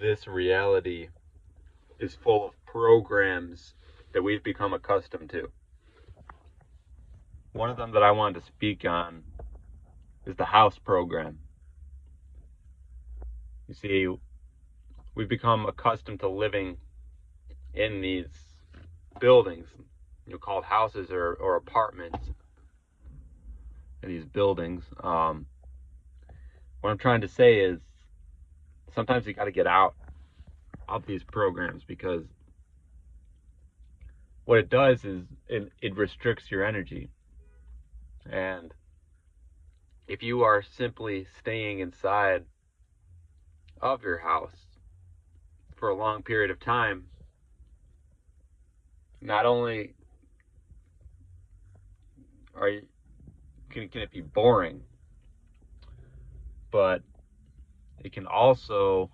this reality is full of programs that we've become accustomed to. One of them that I wanted to speak on is the house program. You see, we've become accustomed to living in these buildings, called houses or apartments in these buildings. What I'm trying to say is sometimes you got to get out of these programs, because what it does is it restricts your energy. And if you are simply staying inside of your house for a long period of time, not only can it be boring, but it can also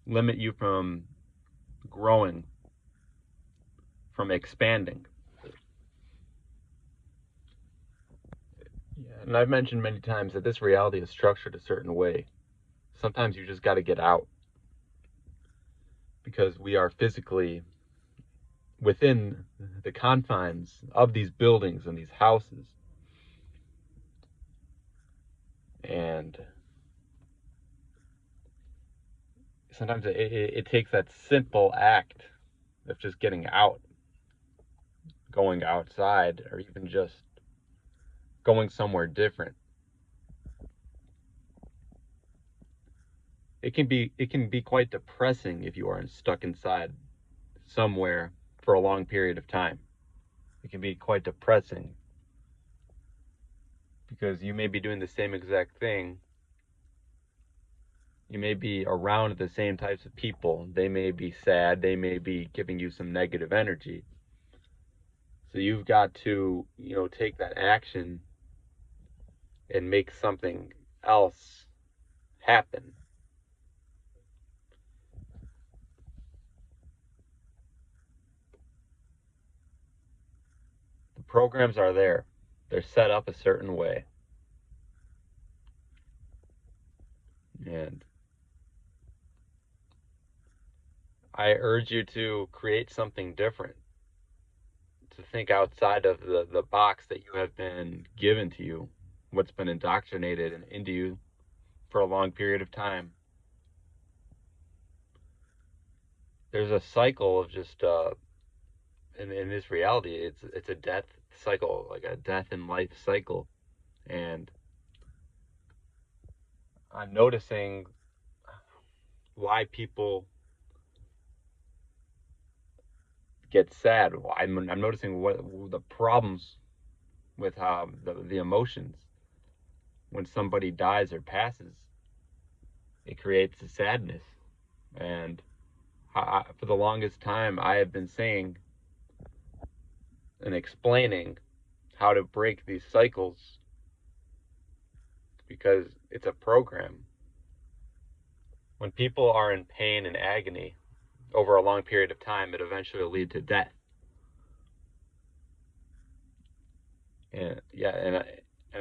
limit you from growing, from expanding. And I've mentioned many times that this reality is structured a certain way. Sometimes you just got to get out, because we are physically within the confines of these buildings and these houses. And sometimes it takes that simple act of just getting out, going outside, or even just going somewhere different. It can be quite depressing if you are stuck inside somewhere for a long period of time. It can be quite depressing because you may be doing the same exact thing. You may be around the same types of people. They may be sad. They may be giving you some negative energy. So you've got to, take that action and make something else happen. The programs are there. They're set up a certain way. And I urge you to create something different, to think outside of the box that you have been given to you, what's been indoctrinated into you for a long period of time. There's a cycle of just in this reality, it's a death cycle, like a death and life cycle. And I'm noticing why people get sad. I'm noticing what the problems with the emotions when somebody dies or passes. It creates a sadness. And for the longest time, I have been saying and explaining how to break these cycles, because it's a program. When people are in pain and agony over a long period of time, it eventually will lead to death. And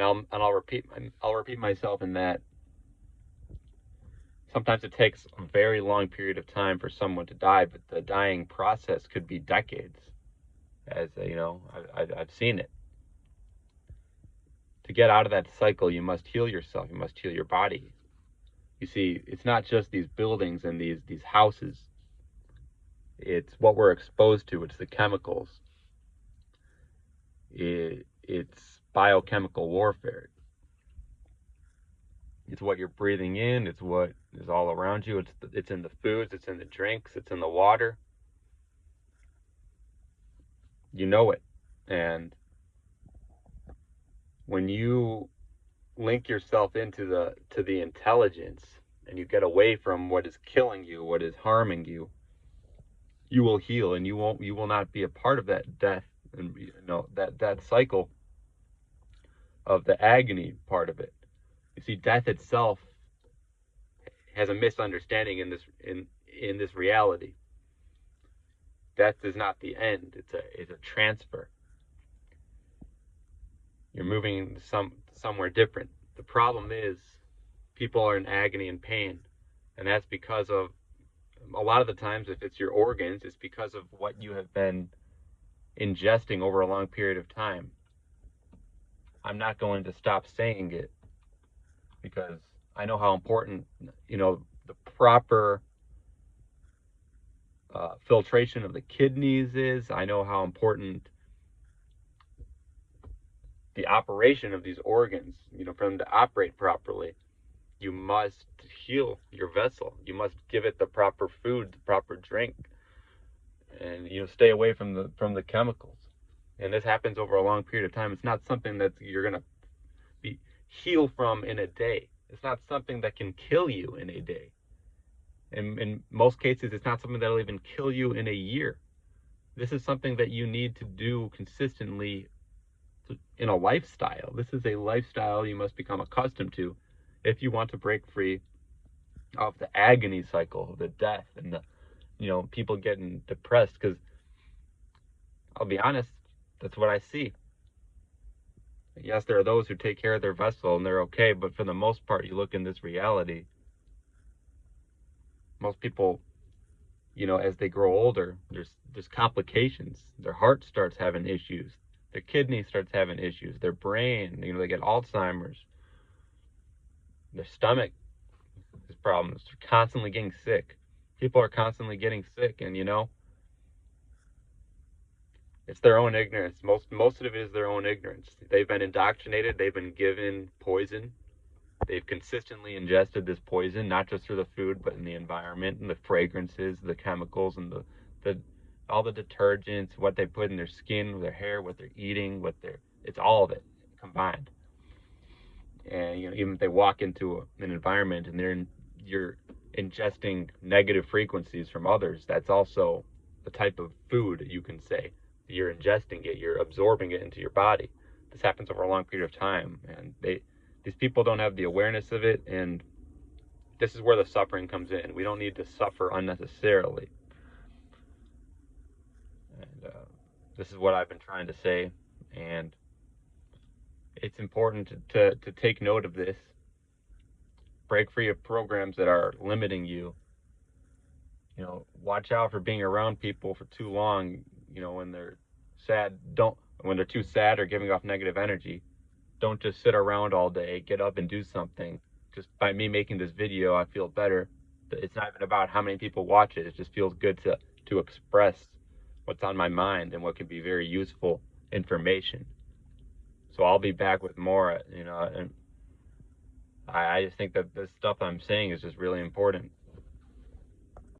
I'll repeat myself in that sometimes it takes a very long period of time for someone to die, but the dying process could be decades. As I've seen it. To get out of that cycle, you must heal yourself. You must heal your body. You see, it's not just these buildings and these houses. It's what we're exposed to. It's the chemicals. It's biochemical warfare. It's what you're breathing in. It's what is all around you. It's in the foods. It's in the drinks. It's in the water. You know it. And when you link yourself into the intelligence, and you get away from what is killing you, what is harming you, you will heal, and you will not be a part of that death, and that cycle of the agony part of it. You see, death itself has a misunderstanding in this reality. Death is not the end. It's a transfer. You're moving somewhere different. The problem is people are in agony and pain. And that's because of, a lot of the times, if it's your organs, it's because of what you have been ingesting over a long period of time. I'm not going to stop saying it because I know how important, the proper filtration of the kidneys is. I know how important the operation of these organs, for them to operate properly. You must heal your vessel. You must give it the proper food, the proper drink, and stay away from the chemicals. And this happens over a long period of time. It's not something that you're gonna be heal from in a day. It's not something that can kill you in a day. And in most cases, it's not something that'll even kill you in a year. This is something that you need to do consistently in a lifestyle. This is a lifestyle you must become accustomed to if you want to break free of the agony cycle, the death, and the people getting depressed. Because I'll be honest, that's what I see. Yes, there are those who take care of their vessel and they're okay, but for the most part, you look in this reality, most people, as they grow older, there's complications. Their heart starts having issues, their kidney starts having issues, their brain, they get Alzheimer's, their stomach has problems, they're constantly getting sick. People are constantly getting sick, and it's their own ignorance. Most of it is their own ignorance. They've been indoctrinated, they've been given poison. They've consistently ingested this poison, not just through the food, but in the environment and the fragrances, the chemicals, and the all the detergents, what they put in their skin, their hair, what they're eating, it's all of it combined. And even if they walk into an environment and you're ingesting negative frequencies from others, that's also the type of food you can say. You're ingesting it, you're absorbing it into your body. This happens over a long period of time, and these people don't have the awareness of it, and this is where the suffering comes in. We don't need to suffer unnecessarily. And this is what I've been trying to say, and it's important to take note of this. Break free of programs that are limiting you. Watch out for being around people for too long, when they're sad. When they're too sad or giving off negative energy, don't just sit around all day. Get up and do something. Just by me making this video, I feel better. It's not even about how many people watch it. It just feels good to express what's on my mind and what can be very useful information. So I'll be back with more, and I just think that the stuff I'm saying is just really important.